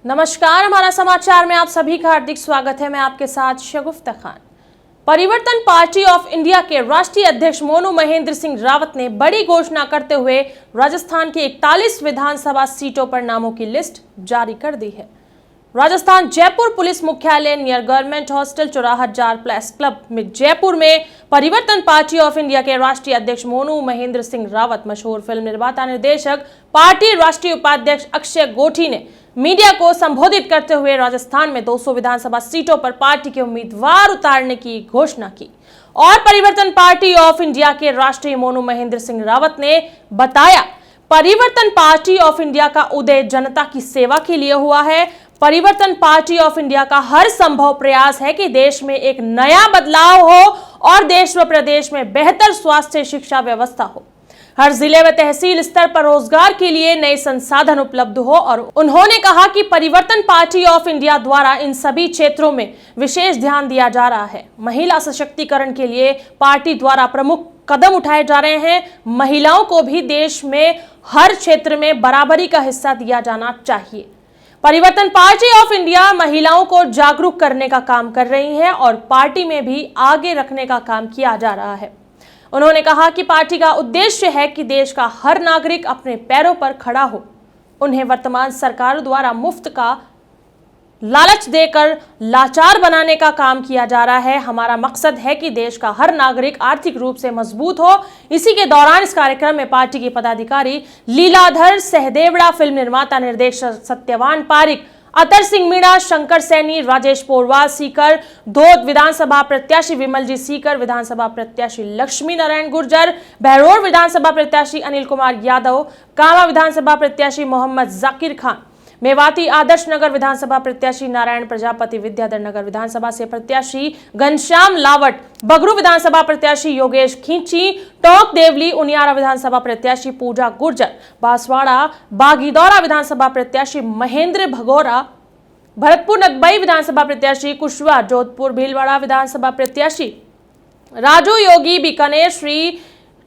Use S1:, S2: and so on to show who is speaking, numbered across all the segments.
S1: नमस्कार, हमारा समाचार में आप सभी का हार्दिक स्वागत है। मैं आपके साथ शगुफ्ता खान। परिवर्तन पार्टी ऑफ इंडिया के राष्ट्रीय अध्यक्ष मोनू महेंद्र सिंह रावत ने बड़ी घोषणा करते हुए राजस्थान की 41 विधानसभा सीटों पर नामों की लिस्ट जारी कर दी है। राजस्थान जयपुर पुलिस मुख्यालय नियर गवर्नमेंट हॉस्टल चौराहा जार प्लेस क्लब में जयपुर में परिवर्तन पार्टी ऑफ इंडिया के राष्ट्रीय अध्यक्ष मोनू महेंद्र सिंह रावत, मशहूर फिल्म निर्माता निर्देशक, पार्टी राष्ट्रीय उपाध्यक्ष अक्षय गोठी ने मीडिया को संबोधित करते हुए राजस्थान में 200 विधानसभा सीटों पर पार्टी के उम्मीदवार उतारने की घोषणा की। और परिवर्तन पार्टी ऑफ इंडिया के राष्ट्रीय मोनू महेंद्र सिंह रावत ने बताया, परिवर्तन पार्टी ऑफ इंडिया का उदय जनता की सेवा के लिए हुआ है। परिवर्तन पार्टी ऑफ इंडिया का हर संभव प्रयास है कि देश में एक नया बदलाव हो और देश व प्रदेश में बेहतर स्वास्थ्य शिक्षा व्यवस्था हो। हर जिले व तहसील स्तर पर रोजगार के लिए नए संसाधन उपलब्ध हो। और उन्होंने कहा कि परिवर्तन पार्टी ऑफ इंडिया द्वारा इन सभी क्षेत्रों में विशेष ध्यान दिया जा रहा है। महिला सशक्तिकरण के लिए पार्टी द्वारा प्रमुख कदम उठाए जा रहे हैं। महिलाओं को भी देश में हर क्षेत्र में बराबरी का हिस्सा दिया जाना चाहिए। परिवर्तन पार्टी ऑफ इंडिया महिलाओं को जागरूक करने का काम कर रही है और पार्टी में भी आगे रखने का काम किया जा रहा है। उन्होंने कहा कि पार्टी का उद्देश्य है कि देश का हर नागरिक अपने पैरों पर खड़ा हो। उन्हें वर्तमान सरकार द्वारा मुफ्त का लालच देकर लाचार बनाने का काम किया जा रहा है। हमारा मकसद है कि देश का हर नागरिक आर्थिक रूप से मजबूत हो। इसी के दौरान इस कार्यक्रम में पार्टी के पदाधिकारी लीलाधर सहदेवड़ा, फिल्म निर्माता निर्देशक सत्यवान पारिक, अतर सिंह मीणा, शंकर सैनी, राजेश पोरवाल सीकर, धोद विधानसभा प्रत्याशी विमल जी सीकर, विधानसभा प्रत्याशी लक्ष्मी नारायण गुर्जर, बहरोड विधानसभा प्रत्याशी अनिल कुमार यादव, कामा विधानसभा प्रत्याशी मोहम्मद जाकिर खान, मेवाती आदर्श नगर विधानसभा प्रत्याशी नारायण प्रजापति, विद्याधर नगर विधानसभा से प्रत्याशी घनश्याम लावट, बगरू विधानसभा प्रत्याशी योगेश खींची, टोंक देवली उनियारा विधानसभा प्रत्याशी पूजा गुर्जर, बांसवाड़ा बागीदौरा विधानसभा प्रत्याशी महेंद्र भगोरा, भरतपुर नदबई विधानसभा प्रत्याशी कुशवाहा, जोधपुर भीलवाड़ा विधानसभा प्रत्याशी राजू योगी, बीकानेर श्री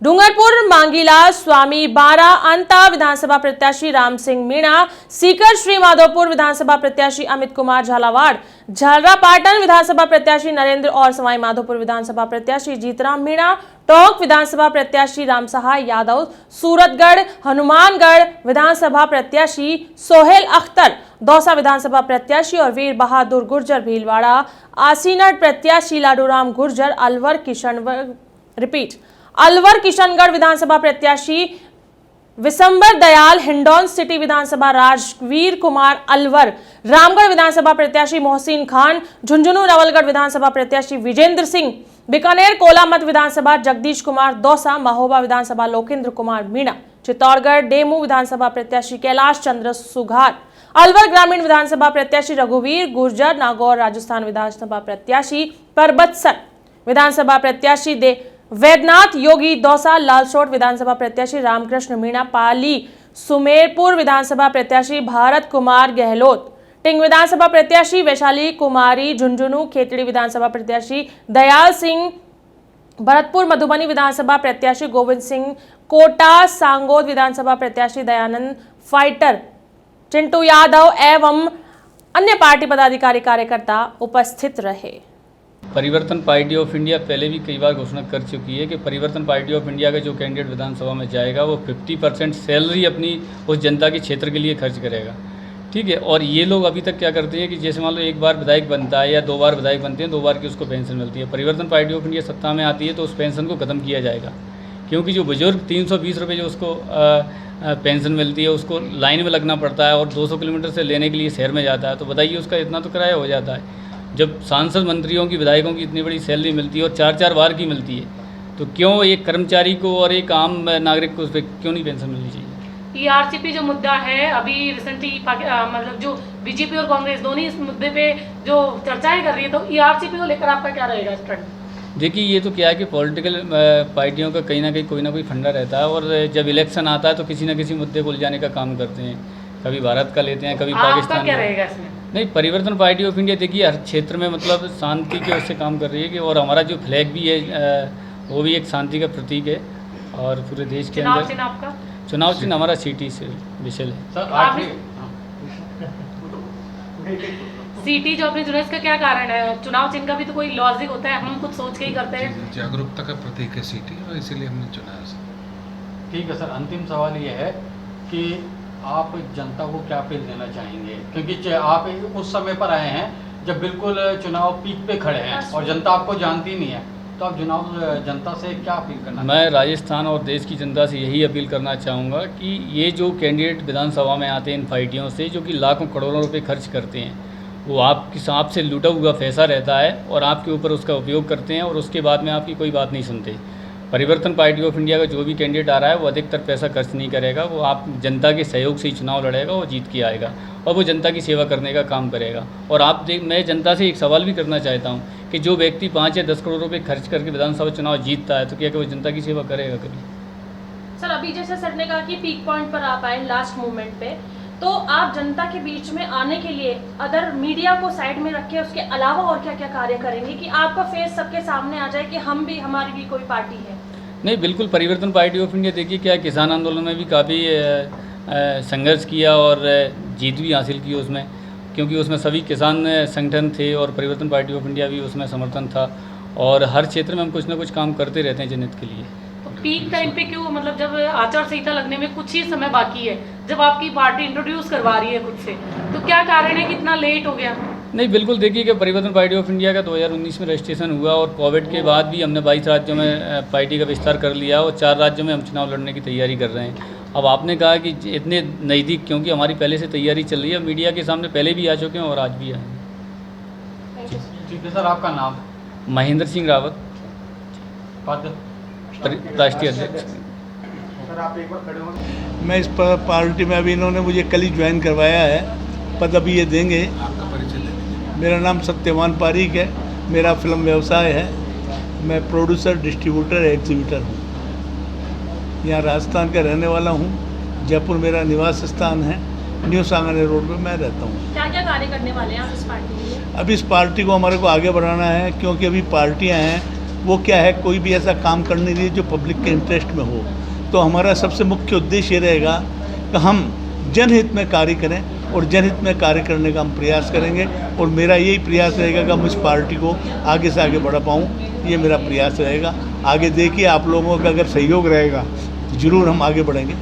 S1: डूंगरपुर मांगीला स्वामी बारा, अंता विधानसभा प्रत्याशी राम सिंह मीणा, सीकर श्री माधोपुर विधानसभा प्रत्याशी अमित कुमार झालावाड़, झालरापाटन विधानसभा प्रत्याशी नरेंद्र और सवाई माधोपुर विधानसभा प्रत्याशी जीतराम मीणा, टोंक विधानसभा प्रत्याशी राम सहाय यादव, सूरतगढ़ हनुमानगढ़ विधानसभा प्रत्याशी सोहेल अख्तर, दौसा विधानसभा प्रत्याशी और वीर बहादुर गुर्जर, भीलवाड़ा आसीनट प्रत्याशी लाडूराम गुर्जर, अलवर किशनगढ़ विधानसभा प्रत्याशी विशंबर दयाल, हिंडौन सिटी विधानसभा राजवीर कुमार अलवर, रामगढ़ विधानसभा प्रत्याशी मोहसिन खान, झुंझुनू नवलगढ़ विधानसभा प्रत्याशी विजेंद्र सिंह, बीकानेर कोलामत विधानसभा जगदीश कुमार, दौसा महोबा विधानसभा लोकेंद्र कुमार मीणा, चित्तौड़गढ़ डेमू विधानसभा प्रत्याशी कैलाश चंद्र सुघार, अलवर ग्रामीण विधानसभा प्रत्याशी रघुवीर गुर्जर, नागौर राजस्थान विधानसभा प्रत्याशी परबतसर विधानसभा प्रत्याशी वैद्यनाथ योगी, दौसा लालसोट विधानसभा प्रत्याशी रामकृष्ण मीणा, पाली सुमेरपुर विधानसभा प्रत्याशी भारत कुमार गहलोत, टिंग विधानसभा प्रत्याशी वैशाली कुमारी, झुंझुनू खेतड़ी विधानसभा प्रत्याशी दयाल सिंह, भरतपुर मधुबनी विधानसभा प्रत्याशी गोविंद सिंह, कोटा सांगोद विधानसभा प्रत्याशी दयानंद फाइटर, चिंटू यादव एवं अन्य पार्टी पदाधिकारी कार्यकर्ता उपस्थित रहे।
S2: परिवर्तन पार्टी ऑफ इंडिया पहले भी कई बार घोषणा कर चुकी है कि परिवर्तन पार्टी ऑफ इंडिया का जो कैंडिडेट विधानसभा में जाएगा वो 50% सैलरी अपनी उस जनता के क्षेत्र के लिए खर्च करेगा। ठीक है, और ये लोग अभी तक क्या करते हैं कि जैसे मान लो एक बार विधायक बनता है या 2 बार विधायक बनते हैं, 2 बार की उसको पेंशन मिलती है। परिवर्तन पार्टी ऑफ इंडिया सत्ता में आती है तो उस पेंशन को ख़त्म किया जाएगा, क्योंकि जो बुजुर्ग 320 रुपये जो उसको पेंशन मिलती है उसको लाइन में लगना पड़ता है और 200 किलोमीटर से लेने के लिए शहर में जाता है। तो बताइए उसका इतना तो किराया हो जाता है। जब सांसद मंत्रियों की विधायकों की इतनी बड़ी सैलरी मिलती है और 4-4 बार की मिलती है, तो क्यों एक कर्मचारी को और एक आम नागरिक को उस पर क्यों नहीं पेंशन मिलनी चाहिए?
S3: ईआरसीपी जो मुद्दा है, अभी रिसेंटली मतलब जो बीजेपी और कांग्रेस दोनों इस मुद्दे पे जो चर्चाएं कर रही है, तो ईआरसीपी को लेकर आपका क्या रहेगा स्टैंड?
S2: देखिए, ये तो क्या है कि पॉलिटिकल पार्टियों का कहीं ना कहीं कोई ना कोई फंडा रहता है और जब इलेक्शन आता है तो किसी न किसी मुद्दे को उलझाने का काम करते हैं। कभी भारत का लेते हैं, कभी पाकिस्तान का।
S3: क्या रहेगा इसमें?
S2: नहीं, परिवर्तन पार्टी ऑफ इंडिया देखिए हर क्षेत्र में मतलब शांति के उससे काम कर रही है कि, और हमारा जो फ्लैग भी है वो भी एक शांति का प्रतीक है। और पूरे देश के अंदर चुनाव चिन्ह हमारा सिटी से विशेल है।
S3: सीटी जो आपने चुना इसका क्या कारण है? चुनाव चिन्ह का भी तो कोई लॉजिक होता है, हम कुछ सोच के ही करते हैं।
S4: जागरूकता का प्रतीक है सीटी और इसीलिए हमने चुना है सर।
S5: ठीक है सर, अंतिम सवाल ये है कि आप जनता को क्या अपील देना चाहेंगे, क्योंकि आप उस समय पर आए हैं जब बिल्कुल चुनाव पीक पे खड़े हैं और जनता आपको जानती नहीं है, तो आप जनता से क्या अपील करना
S2: मैं राजस्थान और देश की जनता से यही अपील करना चाहूँगा कि ये जो कैंडिडेट विधानसभा में आते हैं इन पार्टियों से, जो कि लाखों करोड़ों रुपए खर्च करते हैं, वो आपके सांप से लूटा हुआ पैसा रहता है और आपके ऊपर उसका उपयोग करते हैं और उसके बाद में आपकी कोई बात नहीं सुनते। परिवर्तन पार्टी ऑफ इंडिया का जो भी कैंडिडेट आ रहा है वो अधिकतर पैसा खर्च नहीं करेगा, वो आप जनता के सहयोग से ही चुनाव लड़ेगा, वो जीत के आएगा और वो जनता की सेवा करने का काम करेगा। और मैं जनता से एक सवाल भी करना चाहता हूँ कि जो व्यक्ति 5 या 10 करोड़ रुपए खर्च करके विधानसभा चुनाव जीतता है, तो क्या वो जनता की सेवा करेगा कभी?
S1: सर, अभी जैसे सर ने कहा कि पीक पॉइंट पर आप आए लास्ट मोमेंट पे, तो आप जनता के बीच में आने के लिए अदर मीडिया को साइड में रख के उसके अलावा और क्या क्या कार्य करेंगे कि आपका फेस सबके सामने आ जाए कि हमारी भी कोई पार्टी है?
S2: नहीं, बिल्कुल। परिवर्तन पार्टी ऑफ इंडिया देखिए क्या किसान आंदोलन में भी काफ़ी संघर्ष किया और जीत भी हासिल की उसमें, क्योंकि उसमें सभी किसान संगठन थे और परिवर्तन पार्टी ऑफ इंडिया भी उसमें समर्थन था और हर क्षेत्र में हम कुछ ना कुछ काम करते रहते हैं जनहित के लिए।
S3: तो पीक टाइम पे क्यों, मतलब जब आचार संहिता लगने में कुछ ही समय बाकी है, जब आपकी पार्टी इंट्रोड्यूस करवा रही है खुद से, तो क्या कारण है कि इतना लेट हो गया?
S2: नहीं, बिल्कुल देखिए कि परिवर्तन पार्टी ऑफ इंडिया का 2019 में रजिस्ट्रेशन हुआ और कोविड के बाद भी हमने 22 राज्यों में पार्टी का विस्तार कर लिया और 4 राज्यों में हम चुनाव लड़ने की तैयारी कर रहे हैं। अब आपने कहा कि इतने नज़दीक, क्योंकि हमारी पहले से तैयारी चल रही है, मीडिया के सामने पहले भी आ चुके हैं और आज भी आएंगे।
S5: ठीक है सर, आपका नाम?
S2: महेंद्र सिंह रावत,
S5: पद?
S2: राष्ट्रीय अध्यक्ष।
S6: मैं इस पार्टी में अभी इन्होंने मुझे कल ही ज्वाइन करवाया है, पद अभी ये देंगे।
S4: आपका परिचय दे दीजिए।
S6: मेरा नाम सत्यवान पारीक है, मेरा फिल्म व्यवसाय है, मैं प्रोड्यूसर, डिस्ट्रीब्यूटर, एग्जीबिटर हूँ। यहाँ राजस्थान का रहने वाला हूँ, जयपुर मेरा निवास स्थान है, न्यू सांगानेर रोड पे मैं रहता हूँ।
S1: क्या क्या कार्य करने वाले हैं आप इस पार्टी के लिए?
S6: अब इस पार्टी को हमारे को आगे बढ़ाना है, क्योंकि अभी पार्टियाँ हैं वो क्या है, कोई भी ऐसा काम करने रही जो पब्लिक के इंटरेस्ट में हो। तो हमारा सबसे मुख्य उद्देश्य ये रहेगा कि हम जनहित में कार्य करें और जनहित में कार्य करने का हम प्रयास करेंगे और मेरा यही प्रयास रहेगा कि हम इस पार्टी को आगे से आगे बढ़ा पाऊँ, ये मेरा प्रयास रहेगा। आगे देखिए, आप लोगों का अगर सहयोग रहेगा ज़रूर हम आगे बढ़ेंगे।